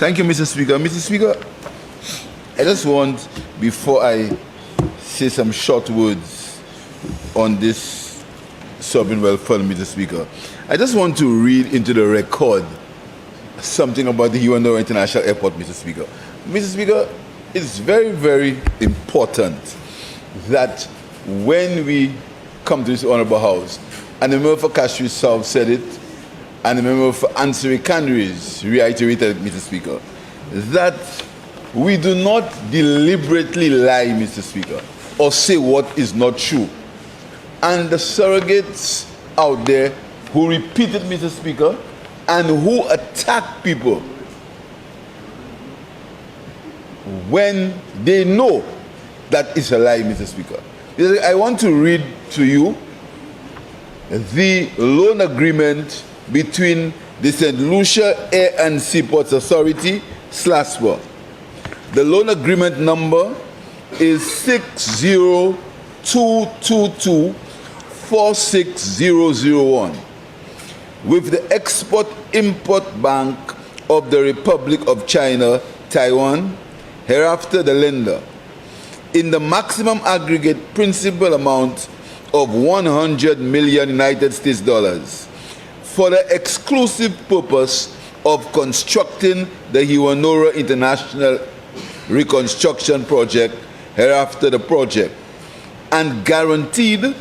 Thank you, Mr. Speaker. Mr. Speaker, I just want, before I say some short words on this sovereign wealth fund, Mr. Speaker, I just want to read into the record something about the Hiwandora International Airport, Mr. Speaker. Mr. Speaker, it's very, very important that when we come to this honorable house, and the member for Castries South said it, and the member for Ansari Kandris reiterated it, Mr. Speaker, that we do not deliberately lie, Mr. Speaker, or say what is not true. And the surrogates out there who repeat it, Mr. Speaker, and who attack people when they know that it's a lie, Mr. Speaker. I want to read to you the loan agreement between the St. Lucia Air and Seaports Authority, SLASPA. The loan agreement number is 60222-46001 with the Export-Import Bank of the Republic of China, Taiwan, hereafter the lender, in the maximum aggregate principal amount of 100 million United States dollars for the exclusive purpose of constructing the Hiwandora International Reconstruction Project, hereafter the project, and guaranteed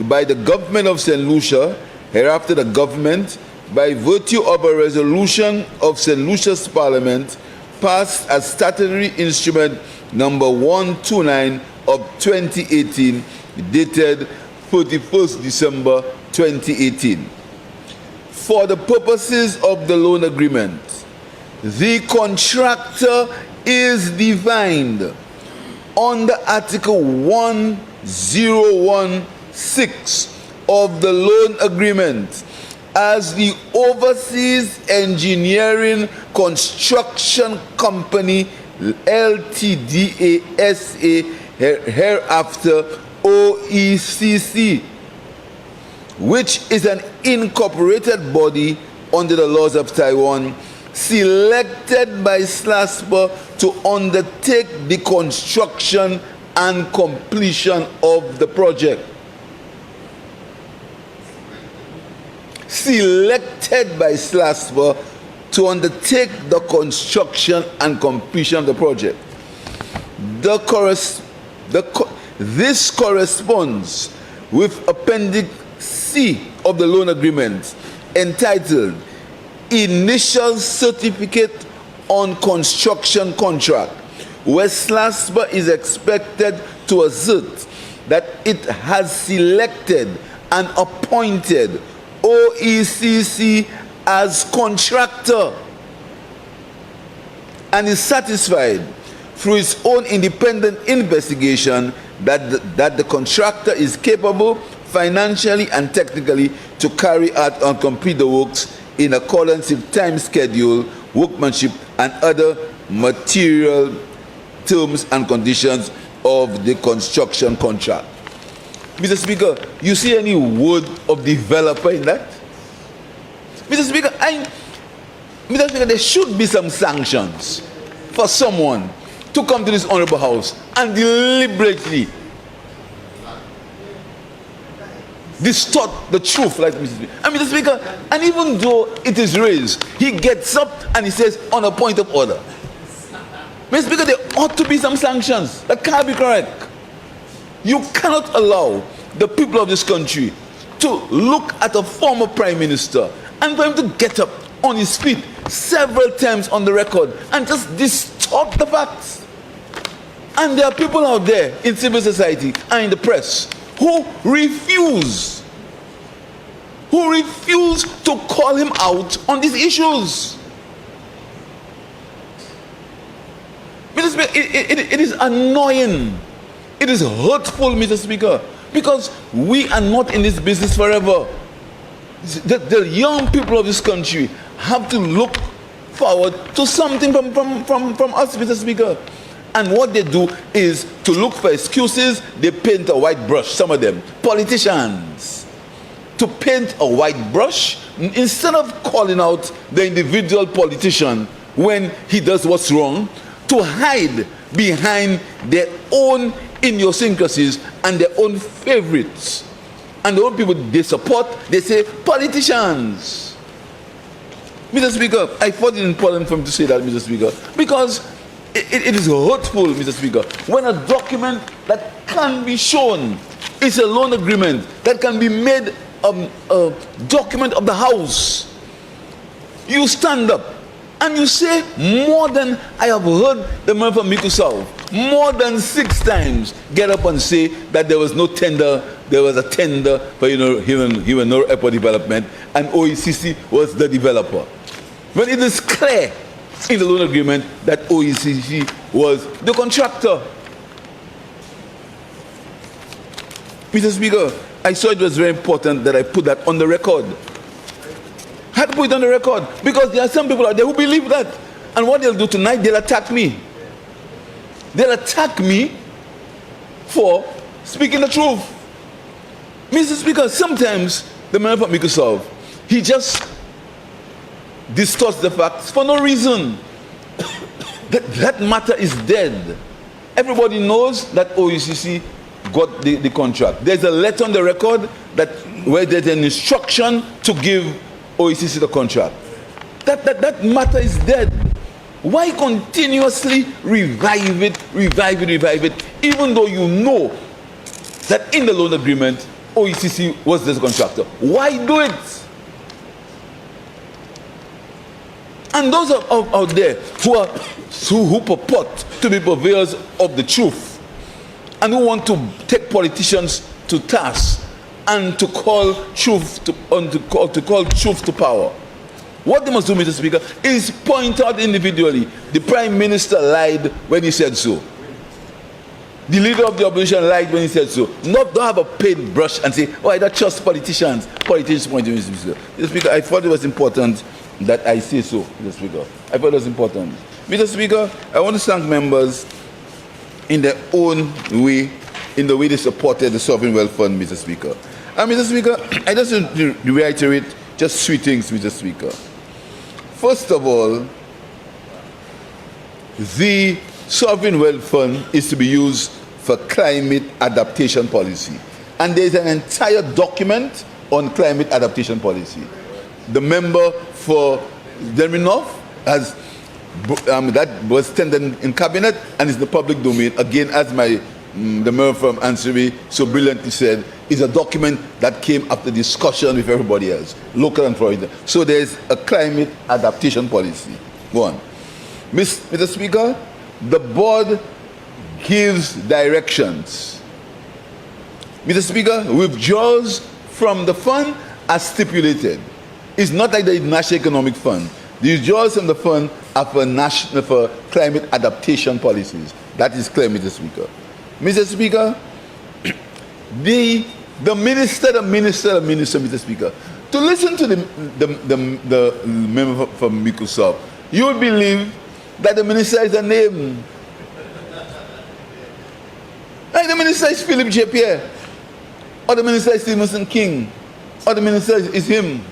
by the government of St. Lucia, hereafter the government, by virtue of a resolution of St. Lucia's Parliament passed as statutory instrument number 129 of 2018, dated 31st December 2018. For the purposes of the loan agreement, the contractor is defined under Article 1016 of the loan agreement as the Overseas Engineering Construction Company Ltda SA, hereafter OECC, which is an incorporated body under the laws of Taiwan, selected by SLASPA to undertake the construction and completion of the project. Selected by SLASPA to undertake the construction and completion of the project. This corresponds with Appendix C of the loan agreement, entitled Initial Certificate on Construction Contract, where SLASPA is expected to assert that it has selected and appointed OECC as contractor and is satisfied through its own independent investigation that the contractor is capable financially and technically to carry out and complete the works in accordance with time schedule, workmanship, and other material terms and conditions of the construction contract. Mr. Speaker, you see any word of developer in that? Mr. Speaker, there should be some sanctions for someone to come to this honorable house and deliberately distort the truth, like Mr. Speaker. And Mr. Speaker, and even though it is raised, he gets up and he says, on a point of order. Mr. Speaker, there ought to be some sanctions. That can't be correct. You cannot allow the people of this country to look at a former prime minister and for him to get up on his feet several times on the record and just distort the facts. And there are people out there in civil society and in the press who refuse to call him out on these issues. Mr. Speaker, it is annoying. It is hurtful, Mr. Speaker, because we are not in this business forever. The young people of this country have to look forward to something from us, Mr. Speaker. And what they do is to look for excuses. They paint a white brush, some of them, politicians, to paint a white brush instead of calling out the individual politician when he does what's wrong, to hide behind their own idiosyncrasies and their own favorites. And the old people they support, they say, politicians. Mr. Speaker, I thought it important for me to say that, Mr. Speaker, because it is hurtful, Mr. Speaker, when a document that can be shown is a loan agreement that can be made a document of the House. You stand up and you say, more than I have heard the man from Miku South, more than 6 times get up and say that there was no tender, there was a tender for human airport development, and OECC was the developer. When it is clear in the loan agreement that OECC was the contractor. Mr. Speaker, I saw it was very important that I put that on the record. I had to put it on the record because there are some people out there who believe that. And what they'll do tonight, they'll attack me. They'll attack me for speaking the truth. Mr. Speaker, sometimes the man from Microsoft, he just distorts the facts for no reason. That matter is dead. Everybody knows that OECC got the contract. There's a letter on the record that where there's an instruction to give OECC the contract. That matter is dead. Why continuously revive it, even though you know that in the loan agreement, OECC was the contractor? Why do it? And those out there who purport to be purveyors of the truth and who want to take politicians to task and to call truth to power, what they must do, Mr. Speaker, is point out individually. The Prime Minister lied when he said so. The leader of the opposition lied when he said so. Don't have a paintbrush and say, oh, I don't trust politicians. Politicians point to me, Mr. Speaker. Mr. Speaker, I thought it was important that I say so, Mr. Speaker. I thought it was important. Mr. Speaker, I want to thank members in their own way, in the way they supported the Sovereign Wealth Fund, Mr. Speaker. And Mr. Speaker, I just want to reiterate just 3 things, Mr. Speaker. First of all, the Sovereign Wealth Fund is to be used for climate adaptation policy. And there is an entire document on climate adaptation policy. The member for Delminov has that was tendered in cabinet and is the public domain. Again, as the member from Ansari so brilliantly said, is a document that came after discussion with everybody else, local and foreign. So there is a climate adaptation policy. Go on. Mr. Speaker, the board gives directions. Mr. Speaker, withdraws from the fund as stipulated. It's not like the National Economic Fund. The withdrawals from the fund are for climate adaptation policies. That is clear, Mr. Speaker. Mr. Speaker, the minister, Mr. Speaker, to listen to the member from Microsoft, you would believe that the minister is a name. Like the minister is Philip J. Pierre, or the minister is Stevenson King, or the minister is him,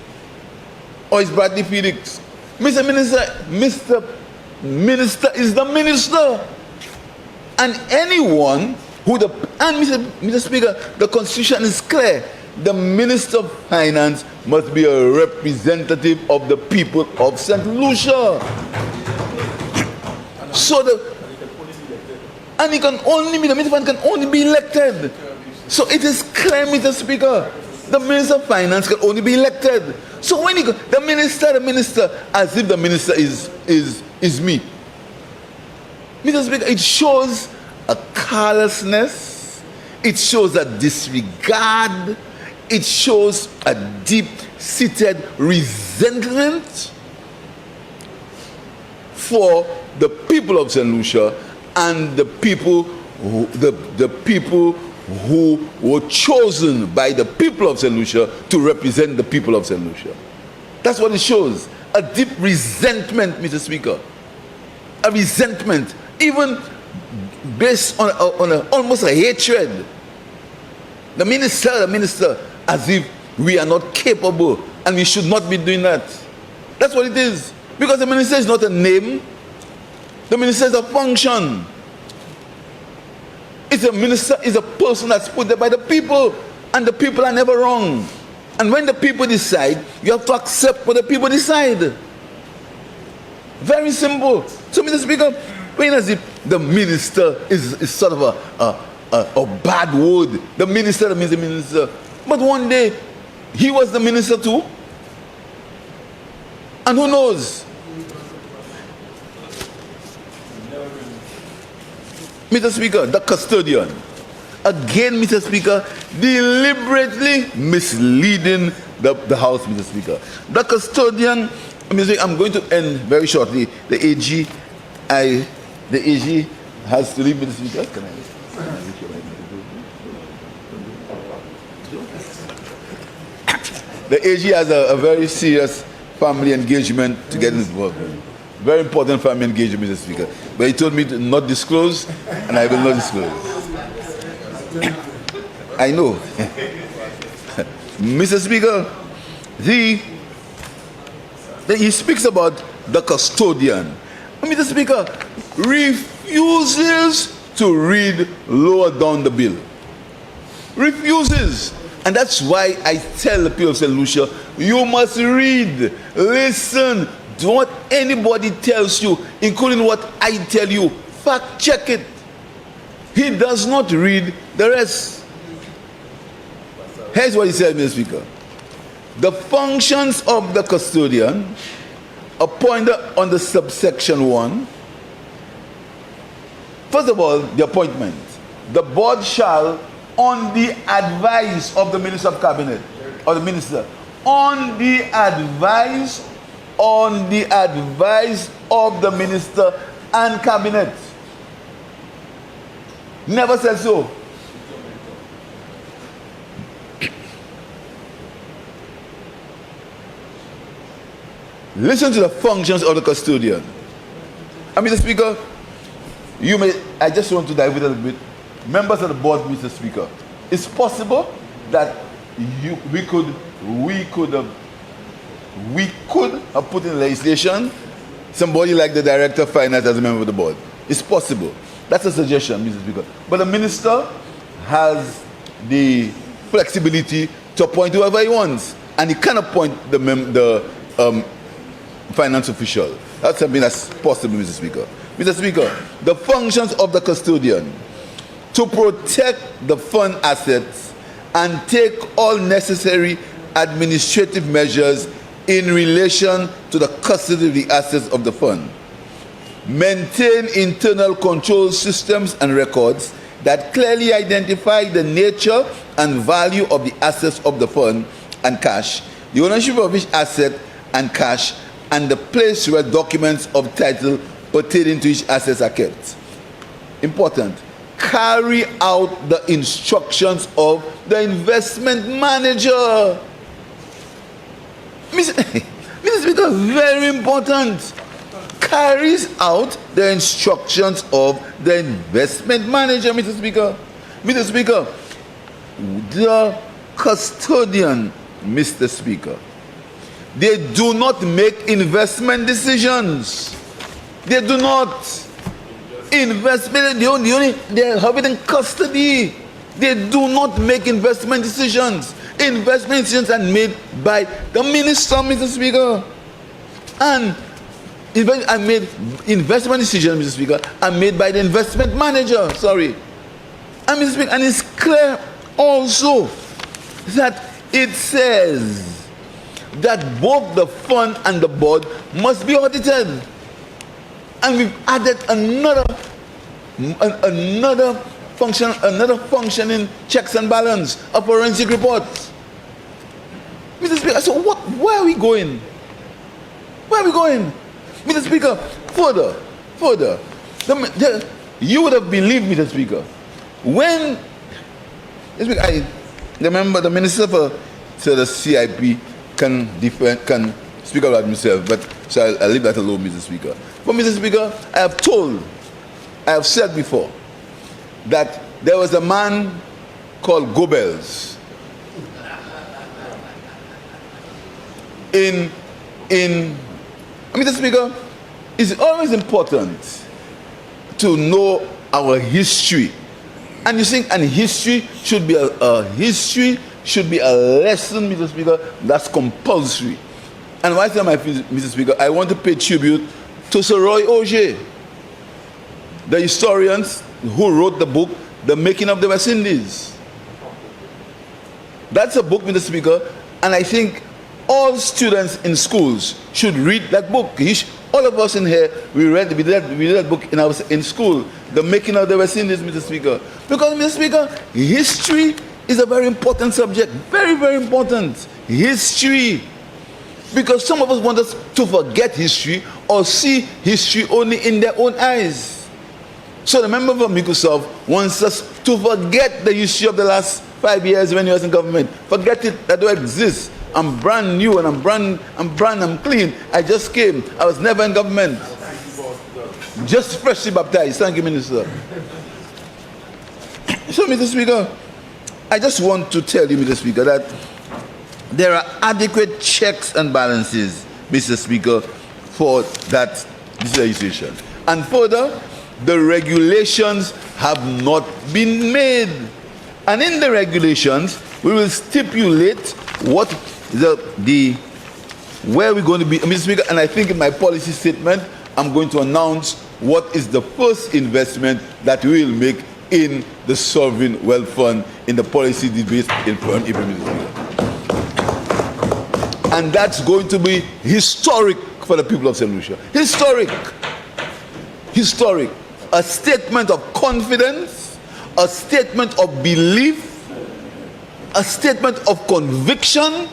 or is Bradley Felix. Mr. Minister is the minister. And anyone who Mr. Speaker, the Constitution is clear. The Minister of Finance must be a representative of the people of St. Lucia. And he can only be, the Minister of Finance can only be elected. So it is clear, Mr. Speaker, the Minister of Finance can only be elected. So when he the minister, as if the minister is me. Mr. Speaker, it shows a carelessness, it shows a disregard, it shows a deep-seated resentment for the people of St. Lucia and the people who were chosen by the people of St. Lucia to represent the people of St. Lucia. That's what it shows. A deep resentment, Mr. Speaker. A resentment, even based on almost a hatred. The minister, as if we are not capable and we should not be doing that. That's what it is. Because the minister is not a name. The minister is a function. It's a minister is a person that's put there by the people. And the people are never wrong. And when the people decide, you have to accept what the people decide. Very simple. So, Mr. Speaker, when as if the minister is sort of a bad word. The minister means the minister. But one day, he was the minister too. And who knows? Mr. Speaker, the custodian. Again, Mr. Speaker, deliberately misleading the House, Mr. Speaker. The custodian, I'm going to end very shortly. The AG has to leave, Mr. Speaker. Can I reach your right? The AG has a very serious family engagement to get involved in. Very important family engagement, Mr. Speaker. But he told me to not disclose, and I will not disclose. I know. Mr. Speaker, he speaks about the custodian. Mr. Speaker, refuses to read lower down the bill. Refuses. And that's why I tell the people of St. Lucia, you must read, listen, do what anybody tells you, including what I tell you. Fact check it. He does not read the rest. Here's what he said, Mr. Speaker. The functions of the custodian appointed under subsection 1. First of all, the appointment. The board shall, on the advice of the Minister of Cabinet, or the Minister, on the advice of the Minister and Cabinet. Never said so. Listen to the functions of the custodian. Mr. Speaker, I just want to dive a little bit. Members of the board, Mr. Speaker, it's possible that we could have put in legislation somebody like the Director of Finance as a member of the board. It's possible. That's a suggestion, Mr. Speaker. But the minister has the flexibility to appoint whoever he wants, and he can appoint the finance official. That's something that's possible, Mr. Speaker. Mr. Speaker, the functions of the custodian to protect the fund assets and take all necessary administrative measures in relation to the custody of the assets of the fund. Maintain internal control systems and records that clearly identify the nature and value of the assets of the fund and cash, the ownership of each asset and cash, and the place where documents of title pertaining to each asset are kept. Important. Carry out the instructions of the investment manager. Mr. Speaker, very important. Carries out the instructions of the investment manager, Mr. Speaker. Mr. Speaker, the custodian, Mr. Speaker, they do not make investment decisions. They do not. Investment, they have it in custody. They do not make investment decisions. Investment decisions are made by the minister, Mr. Speaker. And investment decisions, Mr. Speaker, are made by the investment manager. Sorry. And Mr. Speaker, and it's clear also that it says that both the fund and the board must be audited. And we've added another functioning checks and balance, a forensic report. Mr. Speaker, so where are we going? Where are we going? Mr. Speaker, further. You would have believed, Mr. Speaker, when I remember the Minister for the CIP can speak about himself, but so I'll leave that alone, Mr. Speaker. But Mr. Speaker, I have said before that there was a man called Goebbels in Mr. Speaker, it's always important to know our history. And you think, and history should be a lesson, Mr. Speaker, that's compulsory. And why am I, Mr. Speaker? I want to pay tribute to Sir Roy Auger, the historians who wrote the book, The Making of the West Indies. That's a book, Mr. Speaker, and I think all students in schools should read that book. All of us in here, we read that book in school, The Making of the West Indies, Mr. Speaker. Because, Mr. Speaker, history is a very important subject. Very, very important. History. Because some of us want us to forget history or see history only in their own eyes. So the member from Microsoft wants us to forget the history of the last 5 years when he was in government. Forget it, that don't exist. I'm brand new and I'm clean. I just came. I was never in government. Just freshly baptized. Thank you, Minister. So, Mr. Speaker, I just want to tell you, Mr. Speaker, that there are adequate checks and balances, Mr. Speaker, for that legislation. And further, the regulations have not been made. And in the regulations, we will stipulate what where we're going to be, Mr. Speaker, and I think in my policy statement, I'm going to announce what is the first investment that we will make in the sovereign wealth fund in the policy debate in April, Mr. Speaker. And that's going to be historic for the people of St. Lucia. Historic. Historic. A statement of confidence, a statement of belief, a statement of conviction,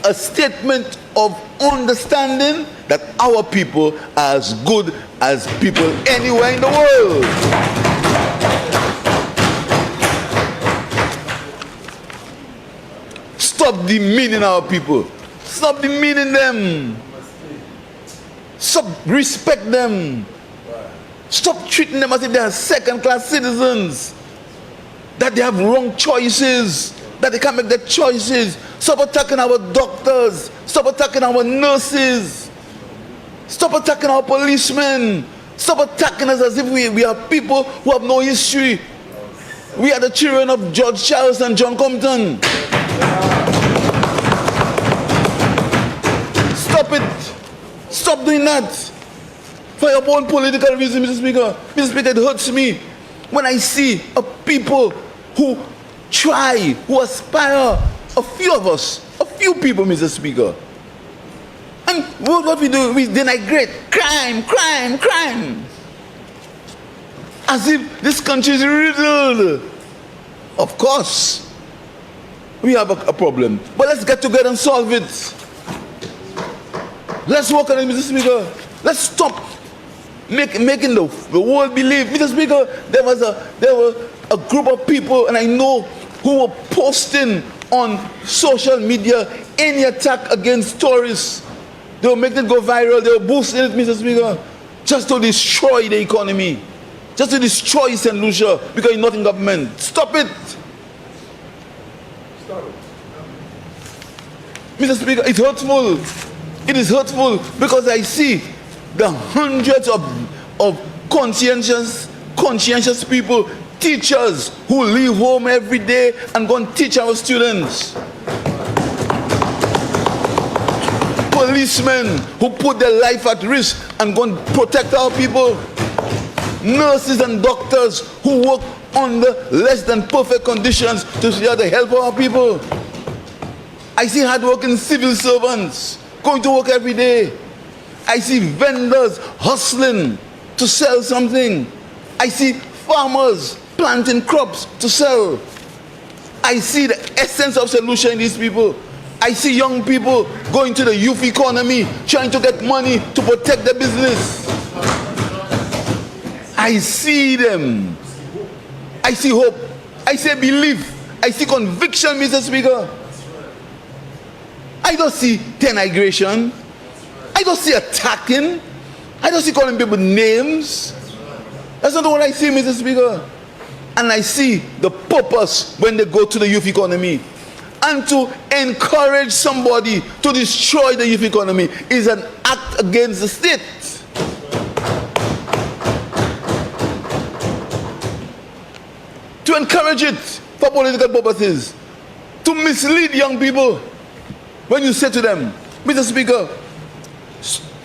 a statement of understanding that our people are as good as people anywhere in the world. Stop demeaning our people. Stop demeaning them. Stop respect them. Stop treating them as if they are second-class citizens. That they have wrong choices. That they can't make their choices. Stop attacking our doctors. Stop attacking our nurses. Stop attacking our policemen. Stop attacking us as if we are people who have no history. We are the children of George Charles and John Compton. Stop it. Stop doing that. For your own political reason, Mr. Speaker. Mr. Speaker, it hurts me when I see a people who try, who aspire, a few of us, a few people, Mr. Speaker. And what we do, we denigrate crime, crime, crime. As if this country is riddled. Of course, we have a problem. But let's get together and solve it. Let's work on it, Mr. Speaker. Let's stop making the world believe. Mr. Speaker, there was a group of people, and I know, who were posting on social media any attack against tourists. They were making it go viral. They were boosting it, Mr. Speaker, just to destroy the economy, just to destroy St. Lucia because you're not in government. Stop it. Stop it. Mr. Speaker, it's hurtful. It is hurtful because I see the hundreds of conscientious people, teachers who leave home every day and go and teach our students. Policemen who put their life at risk and go and protect our people. Nurses and doctors who work under less than perfect conditions to help our people. I see hardworking civil servants going to work every day. I see vendors hustling to sell something. I see farmers planting crops to sell. I see the essence of solution in these people. I see young people going to the youth economy, trying to get money to protect their business. I see them. I see hope. I see belief. I see conviction, Mr. Speaker. I don't see denigration. I don't see attacking. I don't see calling people names. That's not what I see, Mr. Speaker. And I see the purpose when they go to the youth economy. And to encourage somebody to destroy the youth economy is an act act against the state. To encourage it for political purposes. To mislead young people. When you say to them, Mr. Speaker,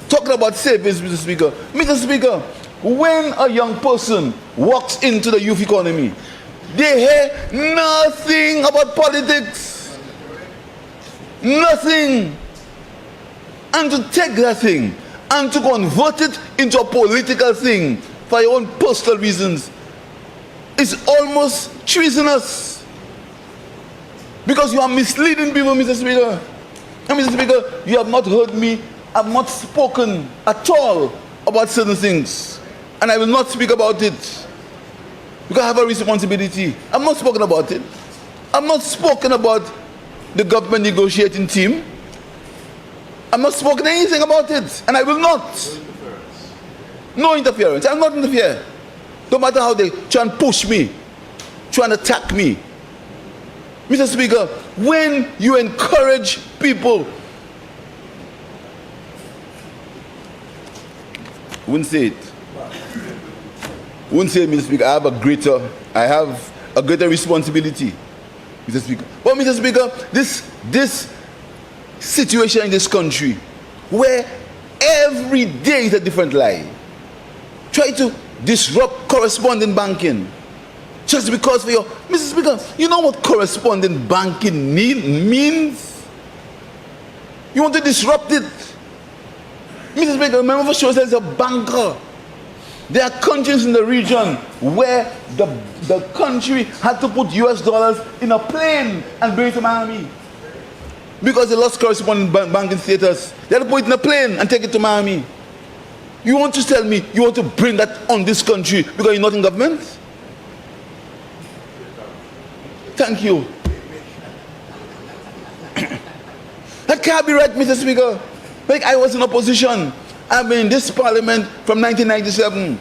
talking about savings, Mr. Speaker, when a young person walks into the youth economy, they hear nothing about politics. Nothing. And to take that thing and to convert it into a political thing for your own personal reasons is almost treasonous. Because you are misleading people, Mr. Speaker. And Mr. Speaker, you have not heard me. I have not spoken at all about certain things. And I will not speak about it. Because I have a responsibility. I have not spoken about it. I have not spoken about the government negotiating team. I have not spoken anything about it. And I will not. No interference. I will not interfere. No matter how they try and push me, try and attack me. Mr. Speaker, when you encourage people, wouldn't say it, Mr. Speaker, I have a greater responsibility, Mr. Speaker. But Mr. Speaker, this situation in this country, where every day is a different lie, try to disrupt correspondent banking, just because for your... Mr. Speaker, you know what correspondent banking means? You want to disrupt it. Mr. Speaker, remember for sure there's a banker. There are countries in the region where the country had to put US dollars in a plane and bring it to Miami. Because they lost correspondent banking status. They had to put it in a plane and take it to Miami. You want to tell me you want to bring that on this country because you're not in government? Thank you. That can't be right, Mr. Speaker. Like, I was in opposition. I've been in this parliament from 1997.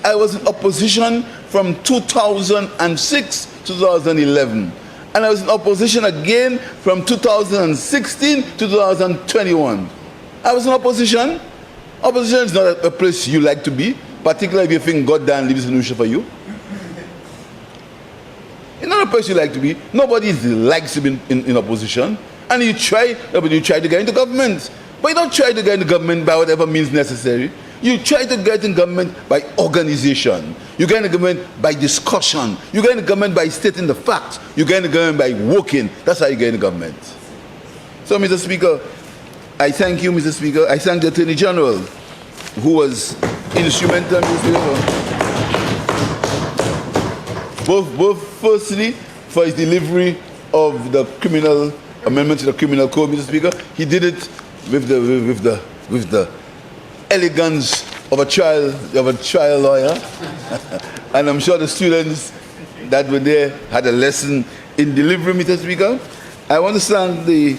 I was in opposition from 2006 to 2011. And I was in opposition again from 2016 to 2021. I was in opposition. Opposition is not a place you like to be, particularly if you think God damn leaves in Lucia for you. It's not a place you like to be. Nobody likes to be in opposition. And you try to get into government. But you don't try to get into government by whatever means necessary. You try to get in government by organization. You get into government by discussion. You get into government by stating the facts. You get into government by working. That's how you get into government. So, Mr. Speaker, I thank you, Mr. Speaker. I thank the Attorney General, who was instrumental, Mr. Speaker. Both firstly, for his delivery of the criminal amendment to the criminal code, Mr. Speaker. He did it with the elegance of a trial lawyer. And I'm sure the students that were there had a lesson in delivery, Mr. Speaker. I want to thank the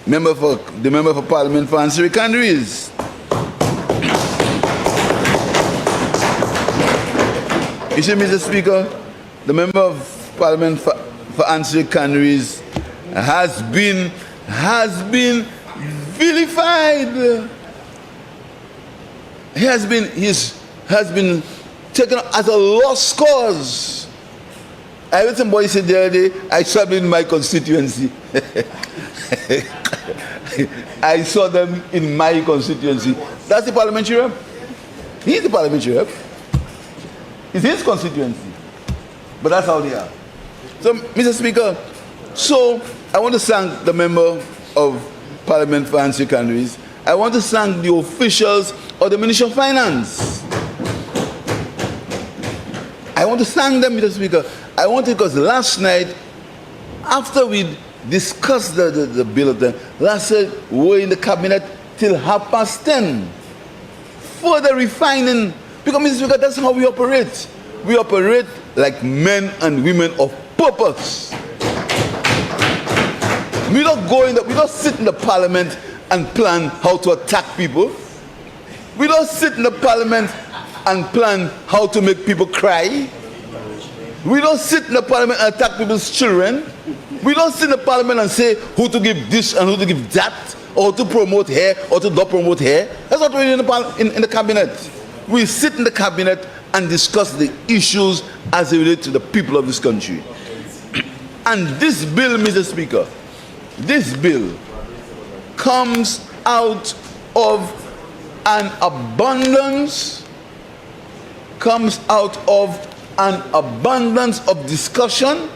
member for Parliament for answering candidates. You see, Mr. Speaker, the member of Parliament for answering candidates has been vilified. He has been taken as a lost cause. I heard somebody say the other day, I saw them in my constituency. I saw them in my constituency. That's the parliamentary rep. He's the parliamentary rep. It's his constituency. But that's how they are. So, Mr. Speaker, so I want to thank the member of Parliament for answering candidates. I want to thank the officials of the Ministry of Finance. I want to thank them, Mr. Speaker. I want to, because last night, after we discussed the bill of them, last night we were in the cabinet till 10:30. Further refining, because, Mr. Speaker, that's how we operate. We operate like men and women of purpose. We don't sit in the parliament and plan how to attack people. We don't sit in the parliament and plan how to make people cry. We don't sit in the parliament and attack people's children. We don't sit in the parliament and say who to give this and who to give that. or to promote here, or to not promote here. That's what we do in the cabinet. We sit in the cabinet and discuss the issues as they relate to the people of this country. And this bill, Mr. Speaker, this bill comes out of an abundance of discussion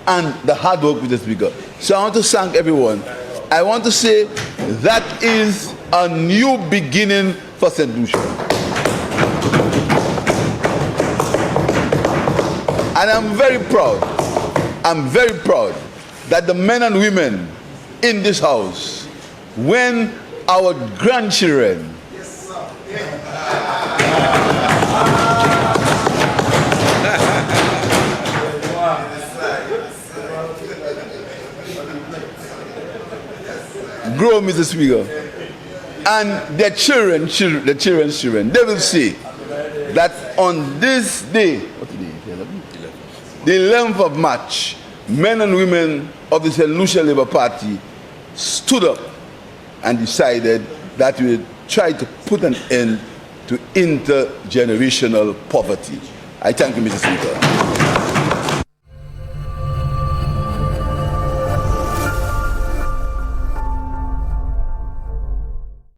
and the hard work with the Speaker. So I want to thank everyone. I want to say that is a new beginning for St. Lucia. And I'm very proud that the men and women in this house, when our grandchildren grow, Mr. Speaker, and their children's children, they will see that on this day, the 11th of March, men and women of the St. Lucia Labour Party stood up and decided that we would try to put an end to intergenerational poverty. I thank you, Mr. Speaker.